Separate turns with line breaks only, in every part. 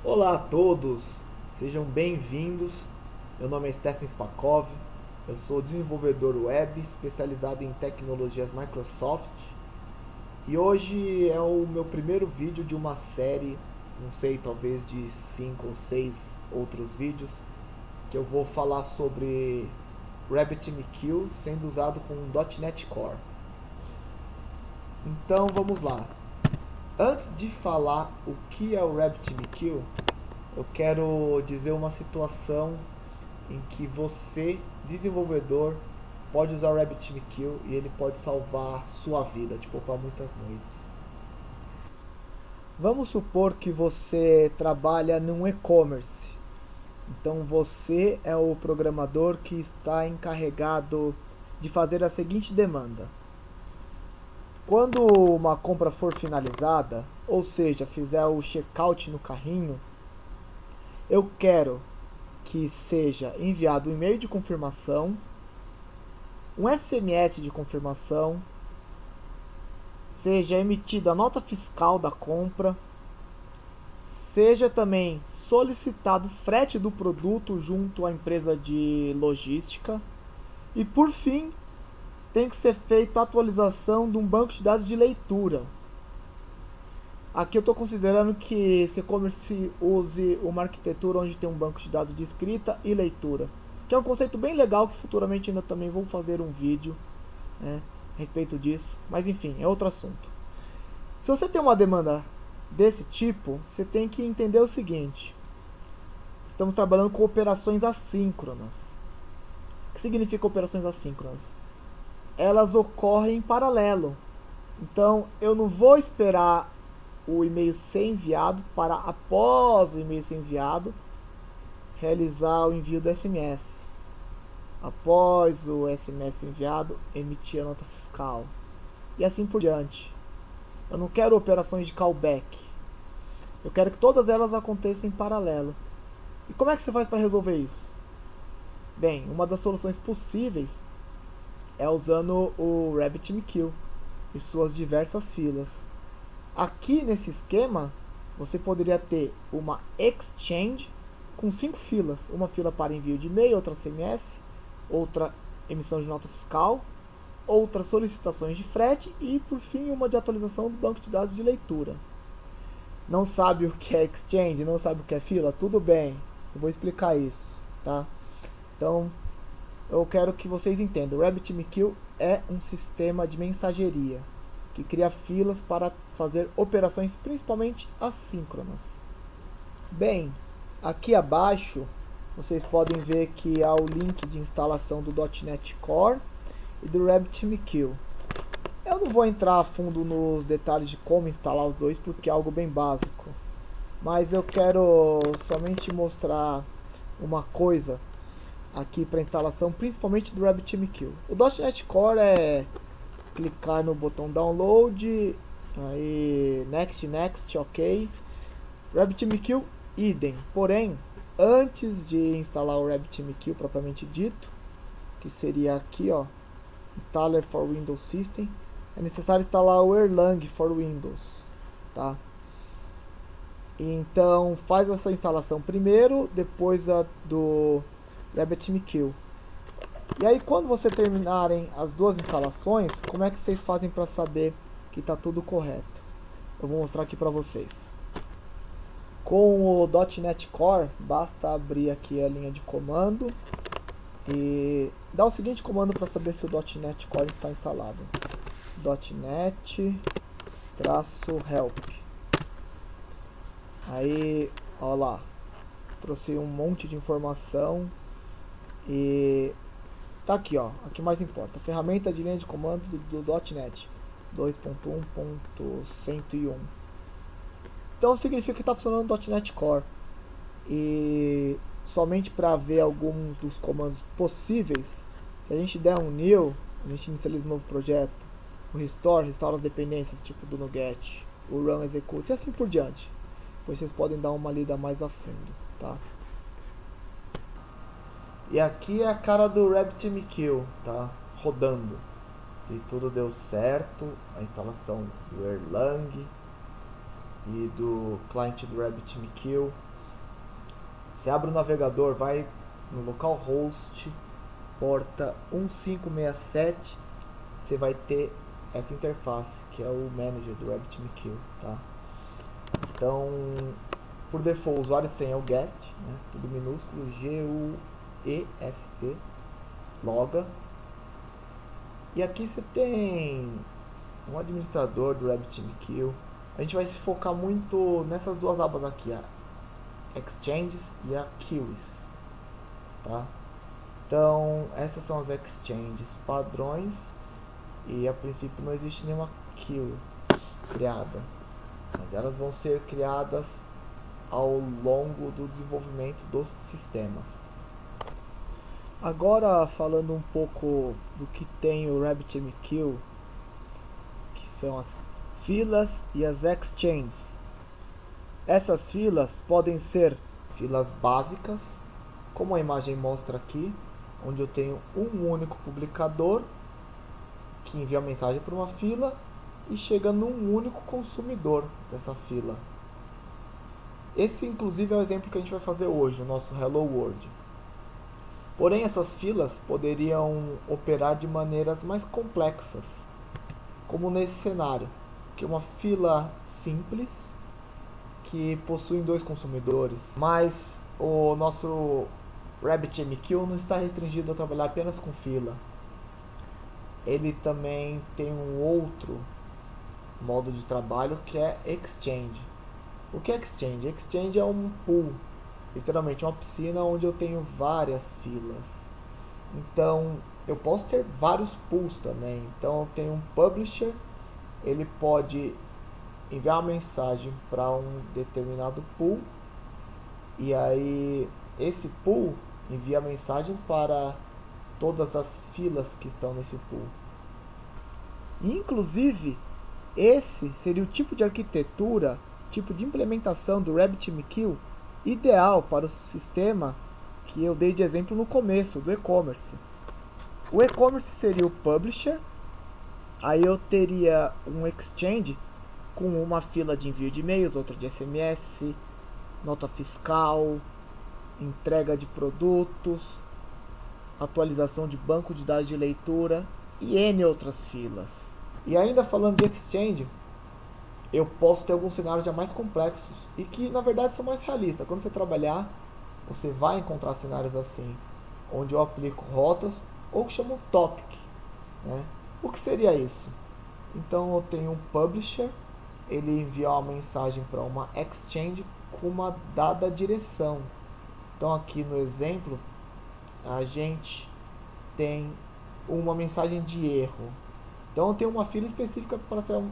Olá a todos, sejam bem-vindos. Meu nome é Stefan Spakov, eu sou desenvolvedor web especializado em tecnologias Microsoft e hoje é o meu primeiro vídeo de uma série, não sei, talvez de 5 ou 6 outros vídeos, que eu vou falar sobre RabbitMQ sendo usado com .NET Core. Então vamos lá. Antes de falar o que é o RabbitMQ, eu quero dizer uma situação em que você, desenvolvedor, pode usar o RabbitMQ e ele pode salvar sua vida, te poupar muitas noites. Vamos supor que você trabalha num e-commerce. Então você é o programador que está encarregado de fazer a seguinte demanda. Quando uma compra for finalizada, ou seja, fizer o checkout no carrinho, eu quero que seja enviado um e-mail de confirmação, um SMS de confirmação, seja emitida a nota fiscal da compra, seja também solicitado frete do produto junto à empresa de logística e, por fim, tem que ser feita a atualização de um banco de dados de leitura. Aqui eu estou considerando que esse e-commerce use uma arquitetura onde tem um banco de dados de escrita e leitura, que é um conceito bem legal que futuramente ainda também vou fazer um vídeo, né, a respeito disso, mas enfim, é outro assunto. Se você tem uma demanda desse tipo, você tem que entender o seguinte: estamos trabalhando com operações assíncronas. O que significa operações assíncronas? Elas ocorrem em paralelo. Então eu não vou esperar o e-mail ser enviado para, após o e-mail ser enviado, realizar o envio do SMS. Após o SMS enviado, emitir a nota fiscal. E assim por diante. Eu não quero operações de callback. Eu quero que todas elas aconteçam em paralelo. E como é que você faz para resolver isso? Bem, uma das soluções possíveis é usando o RabbitMQ e suas diversas filas. Aqui nesse esquema, você poderia ter uma exchange com 5 filas. Uma fila para envio de e-mail, outra SMS, outra emissão de nota fiscal, outras solicitações de frete e, por fim, uma de atualização do banco de dados de leitura. Não sabe o que é exchange, não sabe o que é fila? Tudo bem, eu vou explicar isso, tá? Então, eu quero que vocês entendam. O RabbitMQ é um sistema de mensageria que cria filas para fazer operações principalmente assíncronas. Bem, aqui abaixo vocês podem ver que há o link de instalação do .NET Core e do RabbitMQ. Eu não vou entrar a fundo nos detalhes de como instalar os dois porque é algo bem básico, mas eu quero somente mostrar uma coisa aqui para instalação, principalmente do RabbitMQ. O .NET Core é clicar no botão download, aí next, ok. RabbitMQ, idem. Porém, antes de instalar o RabbitMQ propriamente dito, que seria aqui, ó, Installer for Windows System, é necessário instalar o Erlang for Windows, tá? Então, faz essa instalação primeiro, depois a do RabbitMQ. E aí, quando você terminarem as duas instalações, como é que vocês fazem para saber que está tudo correto? Eu vou mostrar aqui para vocês. Com o .NET Core, basta abrir aqui a linha de comando e dar o seguinte comando para saber se o .NET Core está instalado. .NET-help. Aí, ó lá, trouxe um monte de informação e tá aqui, ó, aqui mais importa, ferramenta de linha de comando do .NET 2.1.101. Então significa que está funcionando o .NET Core. E somente para ver alguns dos comandos possíveis, se a gente der um new, a gente inicializa um novo projeto, o restore as dependências, tipo do NuGet, o run execute e assim por diante. Depois vocês podem dar uma lida mais a fundo, tá? E aqui é a cara do RabbitMQ, tá? Rodando. Se tudo deu certo, a instalação do Erlang e do cliente do RabbitMQ. Você abre o navegador, vai no localhost, porta 1567, você vai ter essa interface, que é o manager do RabbitMQ, tá? Então, por default, o usuário e senha é o guest, né? Tudo minúsculo, G-U-E-S-T, loga. E aqui você tem um administrador do RabbitMQ. A gente vai se focar muito nessas duas abas aqui, a Exchanges e a Queues, tá? Então, essas são as Exchanges padrões e a princípio não existe nenhuma queue criada, mas elas vão ser criadas ao longo do desenvolvimento dos sistemas. Agora falando um pouco do que tem o RabbitMQ, que são as filas e as exchanges. Essas filas podem ser filas básicas, como a imagem mostra aqui, onde eu tenho um único publicador que envia a mensagem para uma fila e chega num único consumidor dessa fila. Esse inclusive é o exemplo que a gente vai fazer hoje, o nosso Hello World. Porém, essas filas poderiam operar de maneiras mais complexas, como nesse cenário, que é uma fila simples que possui dois consumidores, mas o nosso RabbitMQ não está restringido a trabalhar apenas com fila. Ele também tem um outro modo de trabalho que é Exchange. O que é Exchange? Exchange é um pool, literalmente uma piscina onde eu tenho várias filas. Então eu posso ter vários pools também. Então eu tenho um publisher, ele pode enviar uma mensagem para um determinado pool e aí esse pool envia a mensagem para todas as filas que estão nesse pool. E, inclusive, esse seria o tipo de arquitetura, tipo de implementação do RabbitMQ ideal para o sistema que eu dei de exemplo no começo, do e-commerce. O e-commerce seria o publisher, aí eu teria um exchange com uma fila de envio de e-mails, outra de SMS, nota fiscal, entrega de produtos, atualização de banco de dados de leitura e N outras filas. E ainda falando de Exchange, eu posso ter alguns cenários já mais complexos e que na verdade são mais realistas. Quando você trabalhar, você vai encontrar cenários assim, onde eu aplico rotas ou que chamam topic, né? O que seria isso? Então eu tenho um publisher, ele envia uma mensagem para uma exchange com uma dada direção. Então aqui no exemplo a gente tem uma mensagem de erro. Então eu tenho uma fila específica para ser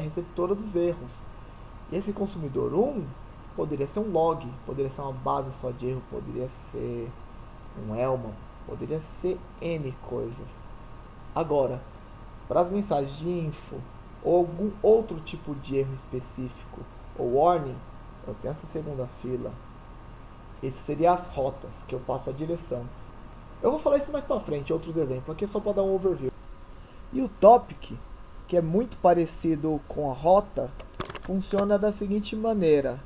receptora dos erros. E esse consumidor 1 poderia ser um log, poderia ser uma base só de erro, poderia ser um Elman, poderia ser N coisas. Agora, para as mensagens de info ou algum outro tipo de erro específico ou warning, eu tenho essa segunda fila. Esse seria as rotas, que eu passo a direção. Eu vou falar isso mais para frente, outros exemplos, aqui é só para dar um overview. E o topic, que é muito parecido com a rota, funciona da seguinte maneira.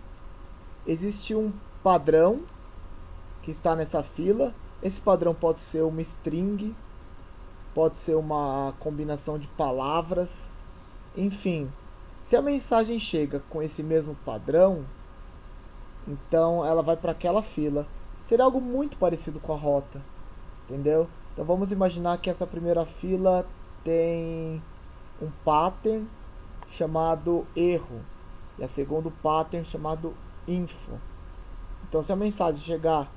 Existe um padrão que está nessa fila. Esse padrão pode ser uma string, pode ser uma combinação de palavras. Enfim, se a mensagem chega com esse mesmo padrão, então ela vai para aquela fila. Seria algo muito parecido com a rota, entendeu? Então vamos imaginar que essa primeira fila tem um pattern chamado erro e a segunda pattern chamado info. Então se a mensagem chegar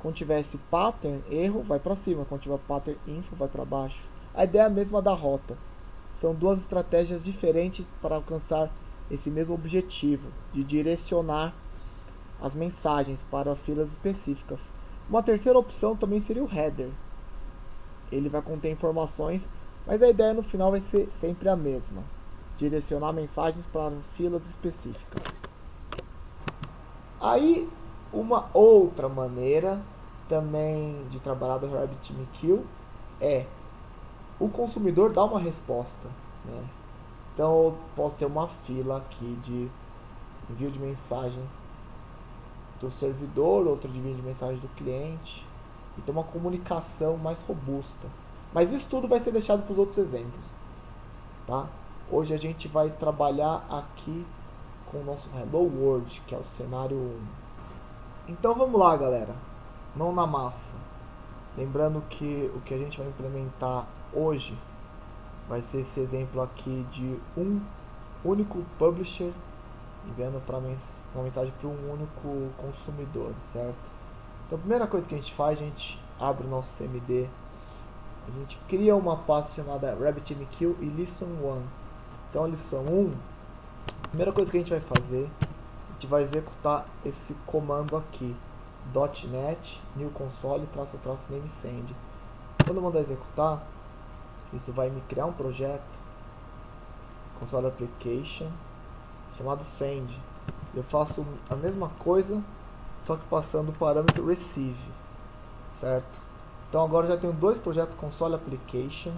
quando tiver esse pattern erro, vai para cima, quando tiver pattern info, vai para baixo. A ideia é a mesma da rota. São duas estratégias diferentes para alcançar esse mesmo objetivo de direcionar as mensagens para filas específicas. Uma terceira opção também seria o header. Ele vai conter informações, mas a ideia no final vai ser sempre a mesma: direcionar mensagens para filas específicas. Aí, uma outra maneira também de trabalhar do RabbitMQ é o consumidor dar uma resposta, né? Então eu posso ter uma fila aqui de envio de mensagem do servidor, outro divide mensagem do cliente, e ter uma comunicação mais robusta. Mas isso tudo vai ser deixado para os outros exemplos, tá? Hoje a gente vai trabalhar aqui com o nosso Hello World, que é o cenário 1. Então vamos lá, galera, mão na massa. Lembrando que o que a gente vai implementar hoje vai ser esse exemplo aqui de um único publisher enviando uma mensagem para um único consumidor, certo? Então a primeira coisa que a gente faz, a gente abre o nosso CMD, a gente cria uma pasta chamada RabbitMQ e Listen1. Então a lição 1, a primeira coisa que a gente vai fazer, a gente vai executar esse comando aqui, .NET new console --name send. Quando eu mandar executar, isso vai me criar um projeto console application chamado send. Eu faço a mesma coisa, só que passando o parâmetro receive, certo? Então agora eu já tenho dois projetos console application,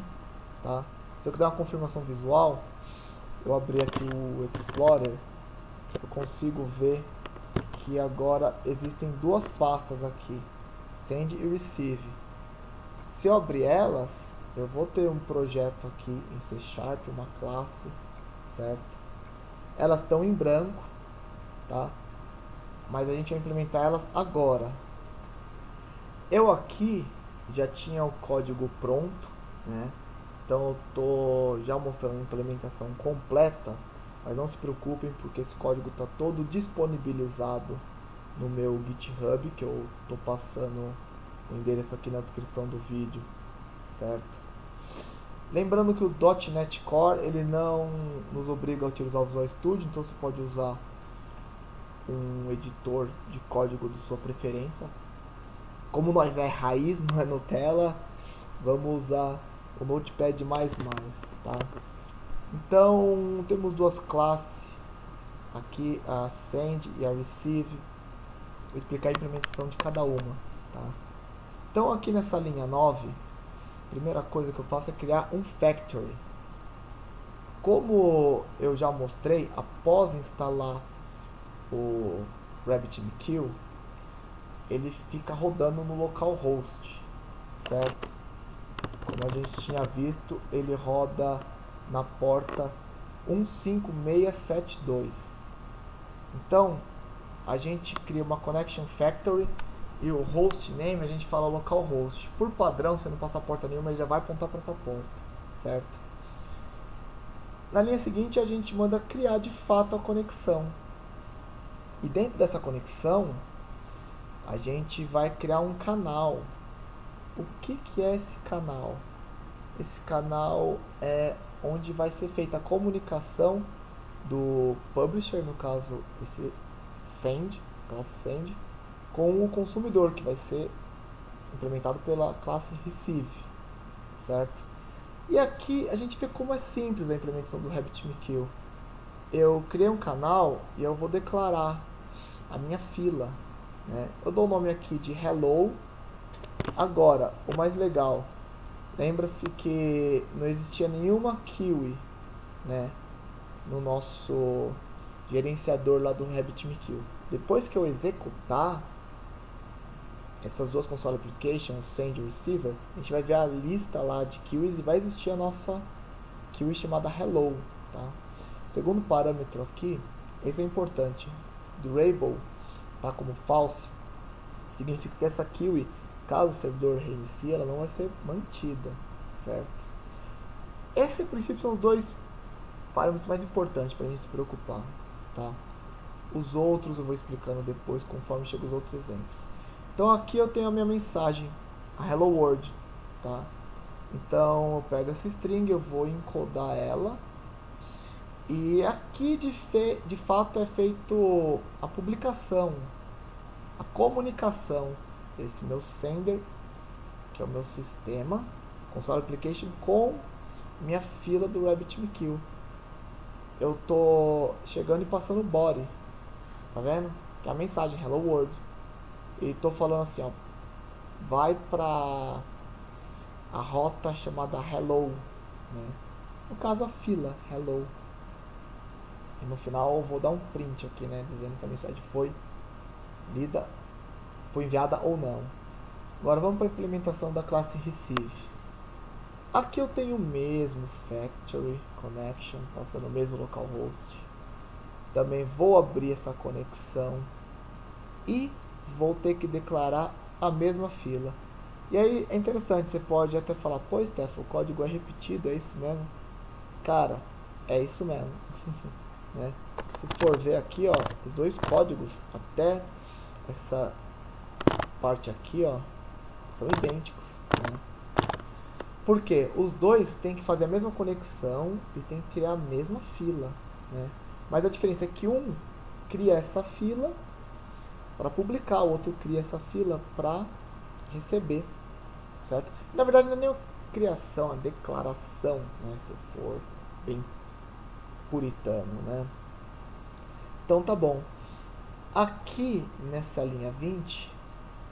tá? Se eu quiser uma confirmação visual, eu abrir aqui o Explorer, eu consigo ver que agora existem duas pastas aqui, send e receive. Se eu abrir elas, eu vou ter um projeto aqui em C#, uma classe, certo? Elas estão em branco, tá? Mas a gente vai implementar elas agora. Eu aqui já tinha o código pronto, né? Então eu tô já mostrando a implementação completa, mas não se preocupem porque esse código está todo disponibilizado no meu GitHub, que eu tô passando o endereço aqui na descrição do vídeo, certo? Lembrando que o .NET Core ele não nos obriga a utilizar o Visual Studio, então você pode usar um editor de código de sua preferência. Como nós é raiz, não é Nutella, vamos usar o Notepad++, tá? Então temos duas classes aqui, a send e a receive. Vou explicar a implementação de cada uma, tá? Então aqui nessa linha 9, a primeira coisa que eu faço é criar um factory. Como eu já mostrei, após instalar o RabbitMQ, ele fica rodando no localhost, certo? Como a gente tinha visto, ele roda na porta 15672. Então, a gente cria uma connection factory e o hostname a gente fala localhost. Por padrão, você não passa porta nenhuma, ele já vai apontar para essa porta, certo? Na linha seguinte, a gente manda criar de fato a conexão. E dentro dessa conexão, a gente vai criar um canal. O que é esse canal? Esse canal é onde vai ser feita a comunicação do publisher, no caso esse send, classe send, com o consumidor, que vai ser implementado pela classe receive, certo? E aqui a gente vê como é simples a implementação do RabbitMQ. Eu criei um canal e eu vou declarar a minha fila, né? Eu dou o nome aqui de hello. Agora, o mais legal, lembra-se que não existia nenhuma keyway, né, no nosso gerenciador lá do RabbitMQ. Depois que eu executar essas duas console applications, send e receiver, a gente vai ver a lista lá de keys e vai existir a nossa keyway chamada hello, tá? Segundo parâmetro aqui, esse é importante, durable, tá, como false, significa que essa keyway, caso o servidor reinicie, ela não vai ser mantida, certo? Esse, a princípio, são os dois parâmetros mais importantes para a gente se preocupar, tá? Os outros eu vou explicando depois, conforme chegam os outros exemplos. Então aqui eu tenho a minha mensagem, a Hello World, tá? Então eu pego essa string, eu vou encodar ela, e aqui de fato é feito a publicação, a comunicação desse meu sender, que é o meu sistema, console application, com minha fila do RabbitMQ. Eu tô chegando e passando o body, tá vendo? Que é a mensagem Hello World. E tô falando assim, ó, vai pra a rota chamada Hello, né? No caso a fila Hello. E no final eu vou dar um print aqui, né, dizendo se a mensagem foi lida, foi enviada ou não. Agora vamos para a implementação da classe receive. Aqui eu tenho o mesmo factory connection, passando o mesmo localhost. Também vou abrir essa conexão e vou ter que declarar a mesma fila. E aí é interessante, você pode até falar, pô, Steph, o código é repetido, é isso mesmo? Cara, é isso mesmo. Né? Se for ver aqui, ó, os dois códigos até essa parte aqui, ó, são idênticos. Né? Por quê? Os dois têm que fazer a mesma conexão e tem que criar a mesma fila. Né? Mas a diferença é que um cria essa fila para publicar, o outro cria essa fila para receber. Certo? Na verdade não é nem a criação, a declaração, né? Se eu for bem puritano, né? Então tá bom. Aqui nessa linha 20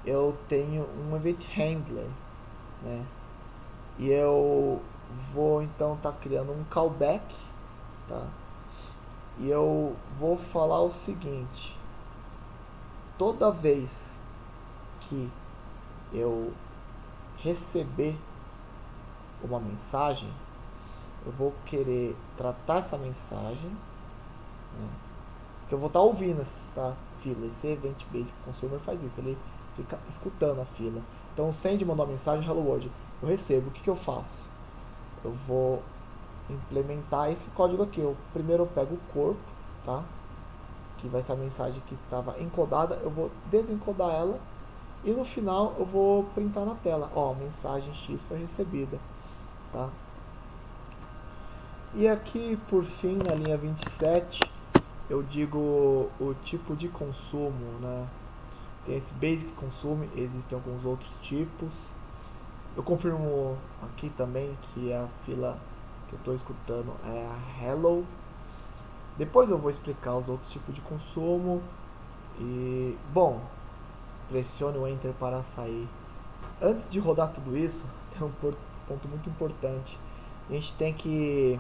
eu tenho um event handler, né? E eu vou então estar criando um callback, tá? E eu vou falar o seguinte: toda vez que eu receber uma mensagem, eu vou querer tratar essa mensagem, né? Porque eu vou estar ouvindo essa fila. Esse Event Basic Consumer faz isso, ele fica escutando a fila. Então o send mandou a mensagem hello world, eu recebo, o que eu faço? Eu vou implementar esse código aqui. Primeiro eu pego o corpo, tá? Que vai ser a mensagem que estava encodada, eu vou desencodar ela e no final eu vou printar na tela, ó, mensagem X foi recebida, tá? E aqui por fim na linha 27 eu digo o tipo de consumo, né? Tem esse Basic Consume, existem alguns outros tipos. Eu confirmo aqui também que a fila que eu estou escutando é a Hello. Depois eu vou explicar os outros tipos de consumo. E, bom, pressione o Enter para sair. Antes de rodar tudo isso, tem um ponto muito importante. A gente tem que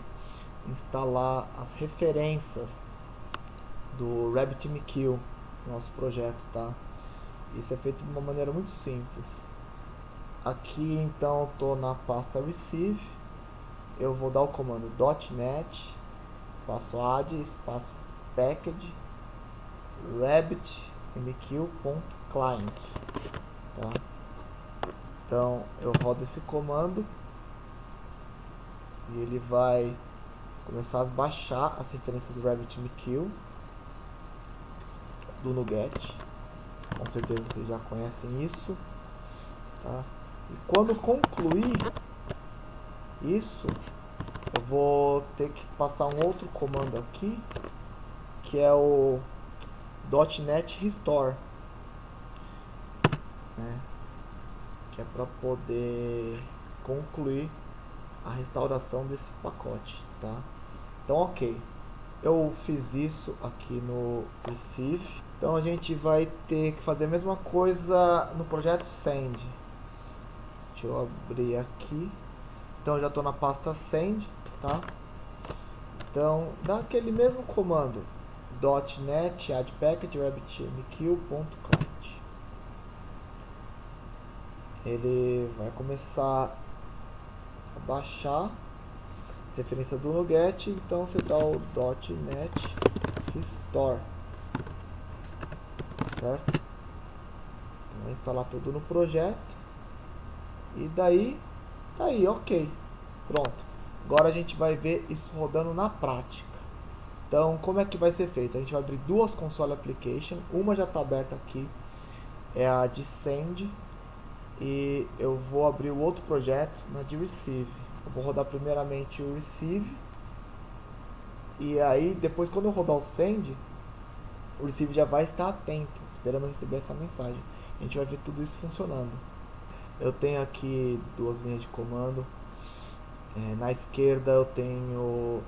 instalar as referências do RabbitMQ no nosso projeto, tá? Isso é feito de uma maneira muito simples. Aqui então estou na pasta receive, eu vou dar o comando .net espaço add espaço package rabbitmq.client, tá? Então eu rodo esse comando e ele vai começar a baixar as referências do RabbitMQ do NuGet. Com certeza vocês já conhecem isso, tá? E quando concluir isso, eu vou ter que passar um outro comando aqui, que é o .NET Restore, né? Que é para poder concluir a restauração desse pacote, tá? Então, ok, eu fiz isso aqui no receive. Então a gente vai ter que fazer a mesma coisa no projeto send. Deixa eu abrir aqui. Então eu já estou na pasta send, tá? Então dá aquele mesmo comando .net add package rabbitmq.client. Ele vai começar a baixar a referência do NuGet. Então você dá o .net restore, certo? Então, vai instalar tudo no projeto e daí tá aí, ok, pronto. Agora a gente vai ver isso rodando na prática. Então como é que vai ser feito? A gente vai abrir duas console application, uma já está aberta aqui, é a de send, e eu vou abrir o outro projeto na de receive. Eu vou rodar primeiramente o receive e aí depois quando eu rodar o send, o receive já vai estar atento, esperando receber essa mensagem. A gente vai ver tudo isso funcionando. Eu tenho aqui duas linhas de comando. Na esquerda eu tenho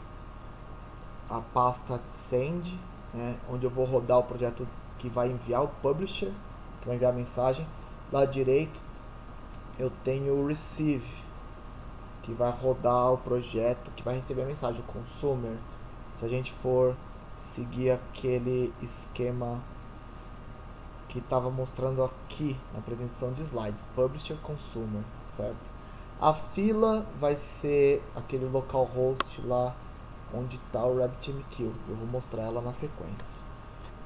a pasta send, né, onde eu vou rodar o projeto que vai enviar o publisher, que vai enviar a mensagem. Lado direito eu tenho o receive, que vai rodar o projeto que vai receber a mensagem, o consumer. Se a gente for seguir aquele esquema que estava mostrando aqui na apresentação de slides, Publisher Consumer, certo? A fila vai ser aquele localhost lá onde está o RabbitMQ. Eu vou mostrar ela na sequência.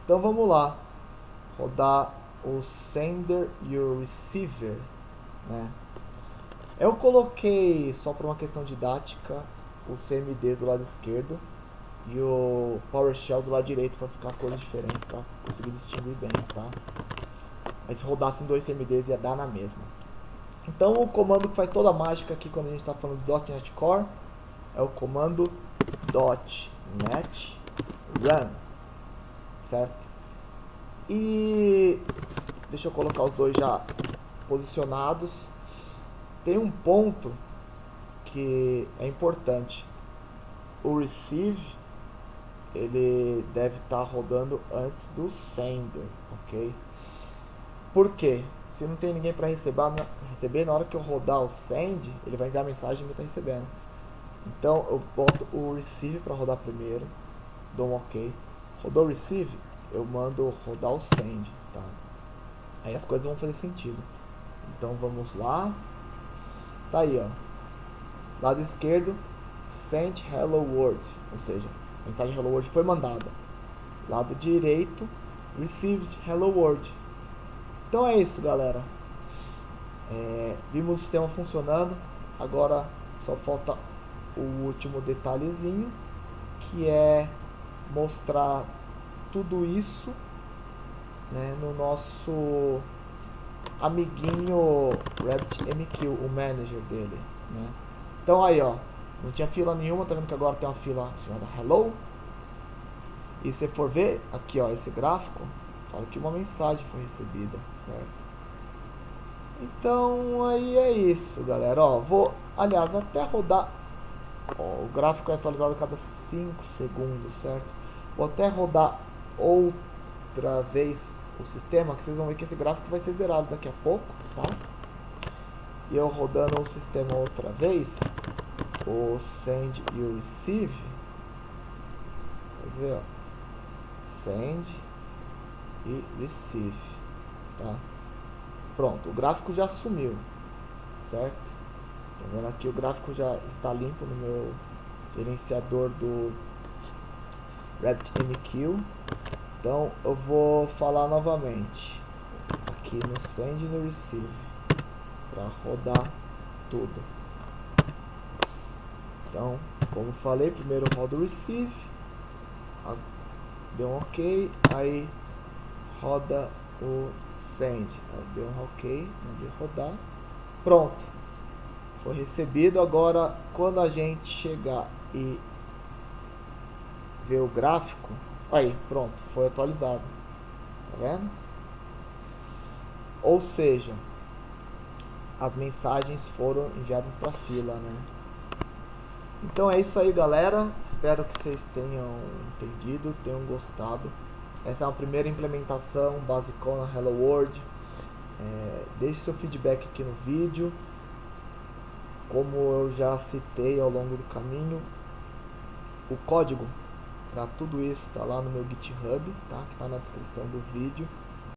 Então vamos lá, rodar o sender e o receiver, né? Eu coloquei, só por uma questão didática, o CMD do lado esquerdo e o PowerShell do lado direito para ficar cores diferentes, para conseguir distinguir bem, tá? Mas se rodassem dois CMDs ia dar na mesma. Então o comando que faz toda a mágica aqui quando a gente está falando de .NET Core é o comando .NET Run, certo? E deixa eu colocar os dois já posicionados. Tem um ponto que é importante. O receive ele deve estar rodando antes do sender, ok? Por quê? Se não tem ninguém para receber, na hora que eu rodar o send, ele vai enviar a mensagem que está recebendo. Então eu boto o receive para rodar primeiro, dou um ok. Rodou o receive, eu mando rodar o send, tá? Aí as coisas vão fazer sentido. Então vamos lá. Tá aí, ó. Lado esquerdo, send hello world, ou seja, a mensagem hello world foi mandada. Lado direito, received hello world. Então é isso, galera. Vimos o sistema funcionando. Agora só falta o último detalhezinho, que é mostrar tudo isso, né, no nosso amiguinho RabbitMQ, o manager dele, né? Então aí, ó, não tinha fila nenhuma, tá vendo que agora tem uma fila chamada hello. E se for ver aqui, ó, esse gráfico, fala que uma mensagem foi recebida, certo? Então aí é isso, galera. Ó, vou, aliás, até rodar. Ó, o gráfico é atualizado a cada 5 segundos, certo? Vou até rodar outra vez o sistema, que vocês vão ver que esse gráfico vai ser zerado daqui a pouco, tá? E eu rodando o sistema outra vez, o send e o receive, quer ver, ó, send e receive, tá? Pronto, o gráfico já sumiu, certo? Tá vendo aqui, o gráfico já está limpo no meu gerenciador do RabbitMQ. Então eu vou falar novamente aqui no send e no receive para rodar tudo. Então, como falei, primeiro roda o receive, deu um ok, aí roda o send, deu um ok, mandei rodar, pronto, foi recebido. Agora quando a gente chegar e ver o gráfico, aí pronto, foi atualizado, tá vendo? Ou seja, as mensagens foram enviadas para a fila, né? Então é isso aí, galera. Espero que vocês tenham entendido, tenham gostado. Essa é a primeira implementação basicona Hello World. Deixe seu feedback aqui no vídeo. Como eu já citei ao longo do caminho, o código para tudo isso está lá no meu GitHub, tá? Que está na descrição do vídeo.